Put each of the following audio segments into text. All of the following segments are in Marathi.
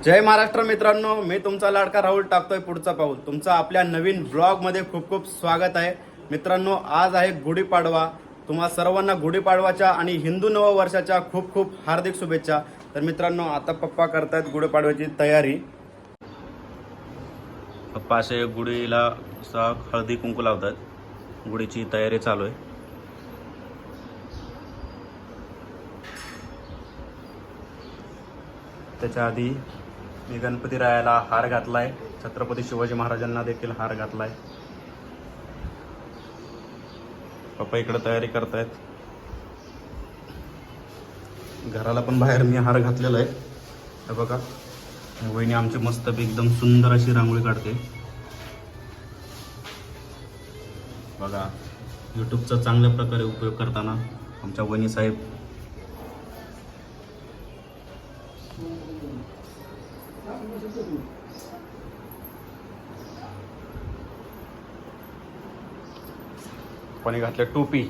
जय महाराष्ट्र मित्रांनो, मी तुमचा लाडका राहुल टाकतोय पुढचा पाऊल. तुमचं आपल्या नवीन ब्लॉगमध्ये खूप खूप स्वागत आहे. मित्रांनो, आज आहे गुढीपाडवा. तुम्हा सर्वांना गुढीपाडवाच्या आणि हिंदू नववर्षाच्या खूप खूप हार्दिक शुभेच्छा. तर मित्रांनो, आता पप्पा करतायत गुढीपाडव्याची तयारी. पप्पा असे गुढीला हळदी कुंकू लावतात. गुढीची तयारी चालू आहे. त्याच्या आधी मी गणपती रायाला हार घातलाय. छत्रपती शिवाजी महाराजांना देखील हार घातलाय. पप्पा इकडे तयारी करतायत. घराला पण बाहेर मी हार घातलेला आहे. हे बघा, वहिनी आमची मस्त एकदम सुंदर अशी रांगोळी काढते. बघा, यूट्यूबचा चांगल्या प्रकारे उपयोग करताना आमच्या वहिनी साहेब कोणी घातल्या टोपी.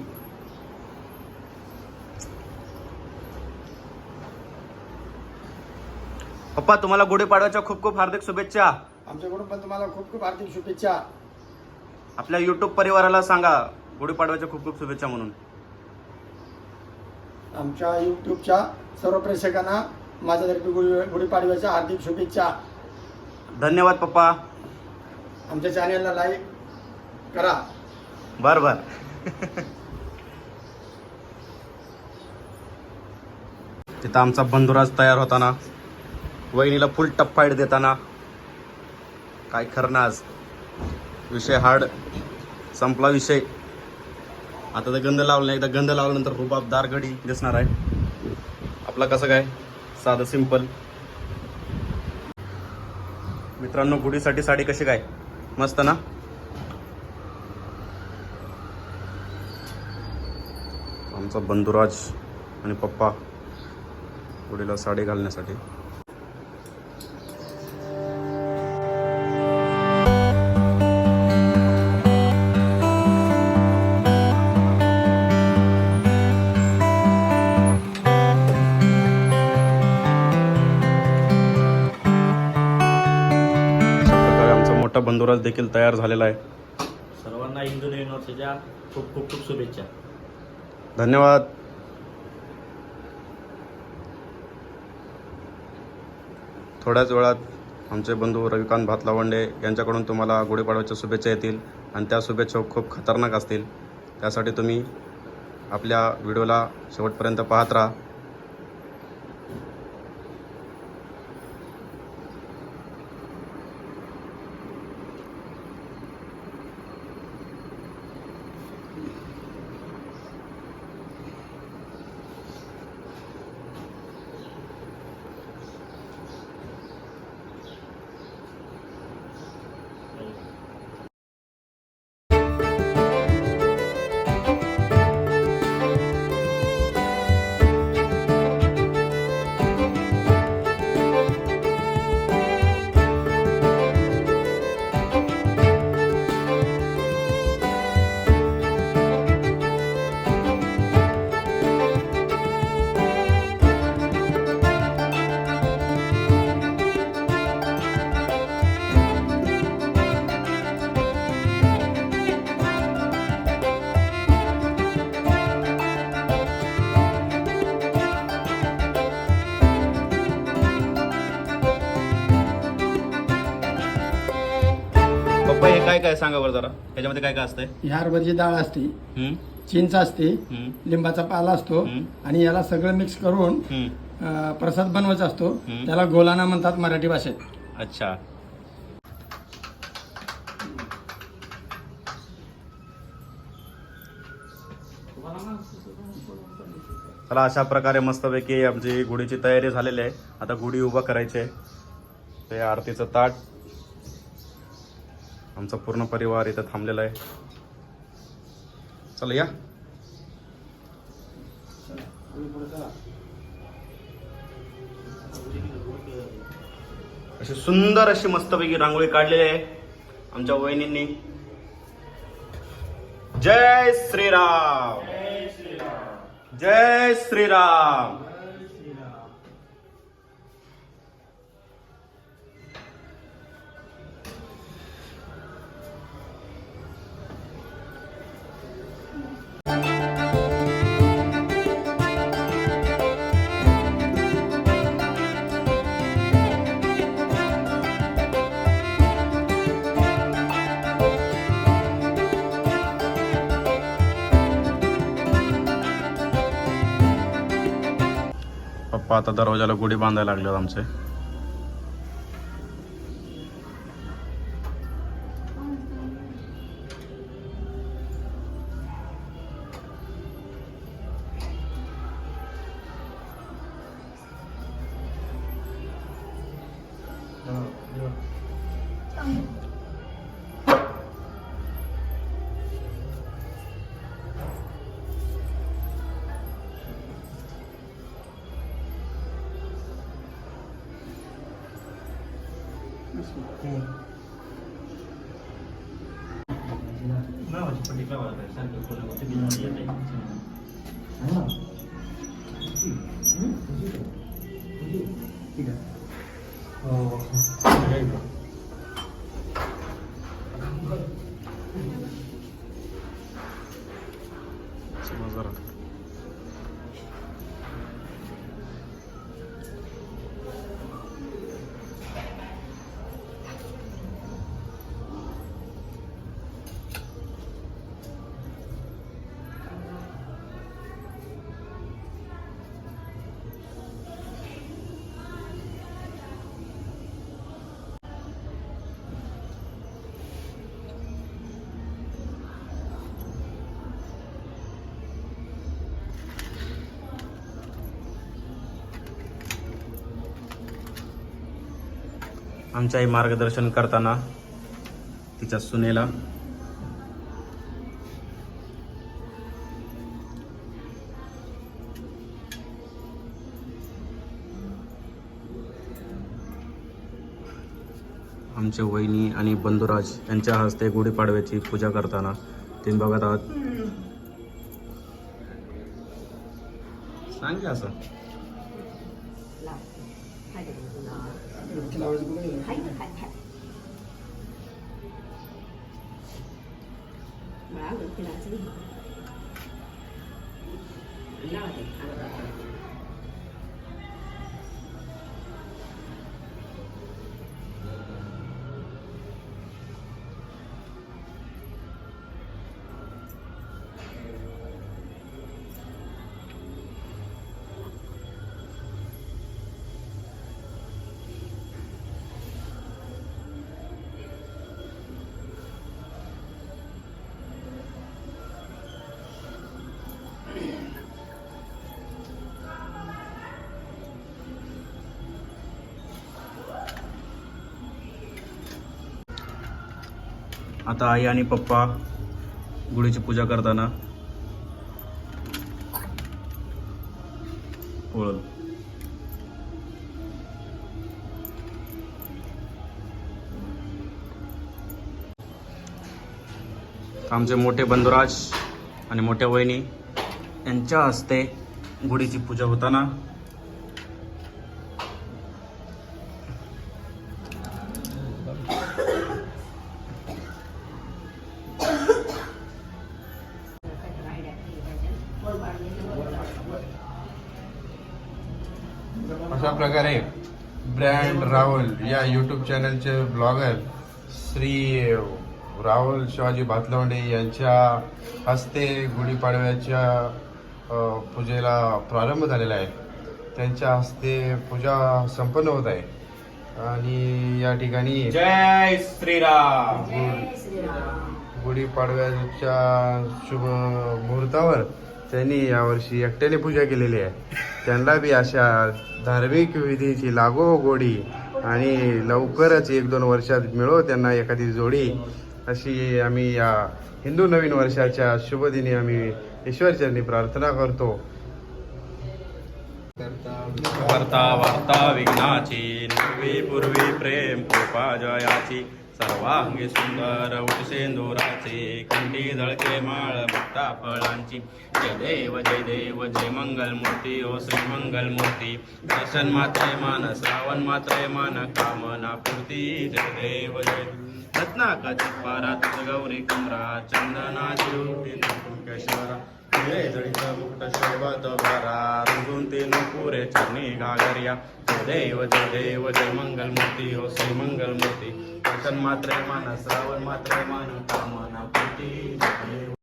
पप्पा, तुम्हाला गुढीपाडव्याच्या खूप खूप हार्दिक शुभेच्छा. आमच्याकडून पण तुम्हाला खूप खूप हार्दिक शुभेच्छा. आपल्या युट्यूब परिवाराला सांगा गुढीपाडव्याच्या खूप खूप शुभेच्छा म्हणून. आमच्या यूट्यूबच्या सर्व प्रेक्षकांना माझ्यातर्फे गुढीपाडव्याच्या हार्दिक शुभेच्छा. धन्यवाद पप्पा. आमच्या चॅनेलला लाईक करा. बर बर. तिथं आमचा बंधुराज तयार होताना, वहिनीला फुल टप्पाईट देताना काय खरं आज. विषय हार्ड संपला विषय. आता तर गंध लावला, एकदा गंध लावल्यानंतर रुबाबदार गडी दिसणार आहे. आपला कसं काय साधं सिंपल. मित्रांनो, गुढीसाठी साडी कशी काय, मस्त ना. आमचा बंधुराज आणि पप्पा गुढीला साडी घालण्यासाठी. मोठा बंधुराज देखील तयार झालेला आहे. सर्वांना हिंदू नवीन वर्षाच्या खूप खूप खूप शुभेच्छा. धन्यवाद. थोड्याच वेळात आमचे बंधू रविकांत भातलावंडे यांच्याकडून तुम्हाला गुढीपाडव्याच्या शुभेच्छा येतील आणि त्या शुभेच्छा खूप खतरनाक असतील. त्यासाठी तुम्ही आपल्या व्हिडिओला शेवटपर्यंत पाहत राहा. पप्पा, हे काय काय सांगा बरं जरा. ह्याच्यामध्ये काय काय असतंय? ही हरभऱ्याची डाळ असते, चिंच असते, लिंबाचा पाला असतो आणि याला सगळं मिक्स करून प्रसाद बनवायचा असतो. त्याला गोलाना म्हणतात मराठी भाषेत. अच्छा. चला, अशा प्रकारे मस्तपैकी आमची गुढीची तयारी झालेली आहे. आता गुढी उभा करायची आहे. ते आरतीचं ताट. आमचा पूर्ण परिवार इथं थांबलेला आहे. चला या. अशी सुंदर अशी मस्तपैकी रांगोळी काढलेली आहे आमच्या वहिनींनी. जय श्रीराम. जय श्रीराम. पप्पा आता दरवाजाला गुढी बांधायला लागलेत आमचे. नावाची पट्टी का वाढत आहे? सारखं कोणी कोणती बिनवाडी येत आहे. ठीक आहे. समज जरा. आमच्या आई मार्गदर्शन करताना तिच्या सुनेला आमचे वहिनी आणि बंधुराज यांच्या हस्ते गुढीपाडव्याची पूजा करताना तुम्ही बघत आहात. सांग की असं. आता आई आणि पप्पा गुढीची पूजा करताना ओळख. आमचे मोठे बंधुराज आणि मोठ्या वहिनी यांच्या हस्ते गुढीची पूजा होताना अशा प्रकारे ब्रँड राहुल या यूट्यूब चॅनलचे ब्लॉगर श्री राहुल शिवाजी भातलवंडे यांच्या हस्ते गुढीपाडव्याच्या पूजेला प्रारंभ झालेला आहे. त्यांच्या हस्ते पूजा संपन्न होत आहे आणि या ठिकाणी जय श्रीराम. गुढीपाडव्याच्या शुभ मुहूर्तावर त्यांनी यावर्षी एकट्याने पूजा केलेली आहे. त्यांना बी अशा धार्मिक विधीची लागो गोडी आणि लवकरच 1-2 वर्षात मिळो त्यांना एखादी जोडी, अशी आम्ही या हिंदू नवीन वर्षाच्या शुभदिनी आम्ही ईश्वरचरणी प्रार्थना करतो. करता वार्ता विघ्नाची निर्वी पूर्वी प्रेम कृपा जयाची सर्वांगी सुंदर उठसेंदुराचे कंठी झळके माळ भक्ता फळांची. जय देव जय देव जय मंगलमूर्ती ओ श्री मंगलमूर्ती. दर्शन मात्रे मान श्रावण मात्रे मान कामना पूर्ती. जय देव जय रत्नाकाची पारात गौरी कमरा चंदनाची केशवरा जळीत मुक्त शोभत भरा रुजून ते नुपुरे चरणी घागरिया. जय देव जय मंगलमूर्ती ओ श्री मंगलमूर्ती. दर्शन मात्रे मान श्रावण मात्रे मान कामना पूर्ती.